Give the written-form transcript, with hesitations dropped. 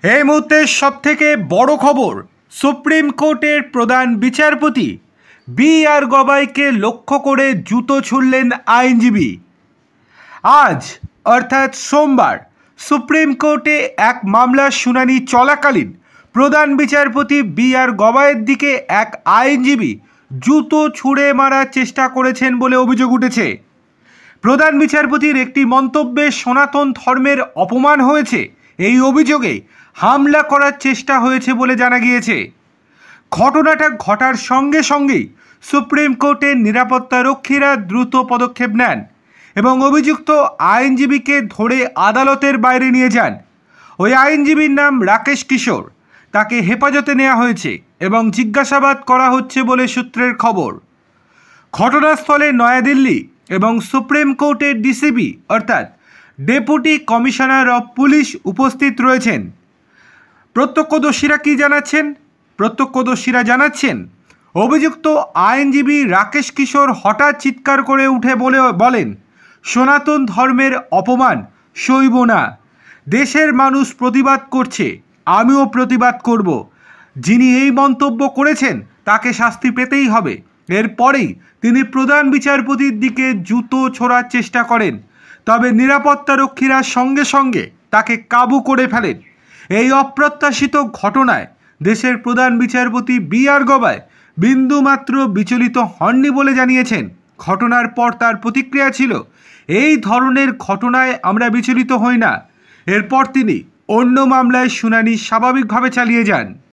এই মুহূর্তের সবথেকে বড় খবর, সুপ্রিম কোর্টের প্রধান বিচারপতি বি.আর. গবাইকে লক্ষ্য করে জুতো ছুড়লেন আইনজীবী। আজ অর্থাৎ সোমবার সুপ্রিম কোর্টে এক মামলার শুনানি চলাকালীন প্রধান বিচারপতি বি.আর. গবাইয়ের দিকে এক আইনজীবী জুতো ছুঁড়ে মারার চেষ্টা করেছেন বলে অভিযোগ উঠেছে। প্রধান বিচারপতির একটি মন্তব্যে সনাতন ধর্মের অপমান হয়েছে, এই অভিযোগে হামলা করার চেষ্টা হয়েছে বলে জানা গিয়েছে। ঘটনাটা ঘটার সঙ্গে সঙ্গেই সুপ্রিম কোর্টের নিরাপত্তারক্ষীরা দ্রুত পদক্ষেপ নেন এবং অভিযুক্ত আইনজীবীকে ধরে আদালতের বাইরে নিয়ে যান। ওই আইনজীবীর নাম রাকেশ কিশোর। তাকে হেফাজতে নেওয়া হয়েছে এবং জিজ্ঞাসাবাদ করা হচ্ছে বলে সূত্রের খবর। ঘটনাস্থলে নয়াদিল্লি এবং সুপ্রিম কোর্টের ডিসিপি অর্থাৎ ডেপুটি কমিশনার অফ পুলিশ উপস্থিত রয়েছেন। প্রত্যক্ষদর্শীরা জানাচ্ছেন অভিযুক্ত আইনজীবী রাকেশ কিশোর হঠাৎ চিৎকার করে উঠে বলেন, সনাতন ধর্মের অপমান সইব না। দেশের মানুষ প্রতিবাদ করছে, আমিও প্রতিবাদ করব। যিনি এই মন্তব্য করেছেন তাকে শাস্তি পেতেই হবে। এরপরেই তিনি প্রধান বিচারপতির দিকে জুতো ছোড়ার চেষ্টা করেন, তবে নিরাপত্তারক্ষীরা সঙ্গে সঙ্গে তাকে কাবু করে ফেলেন। এই অপ্রত্যাশিত ঘটনায় দেশের প্রধান বিচারপতি বি.আর. গবাই বিন্দুমাত্র বিচলিত হননি বলে জানিয়েছেন। ঘটনার পর তার প্রতিক্রিয়া ছিল, এই ধরনের ঘটনায় আমরা বিচলিত হই না। এরপর তিনি অন্য মামলায় শুনানি স্বাভাবিকভাবে চালিয়ে যান।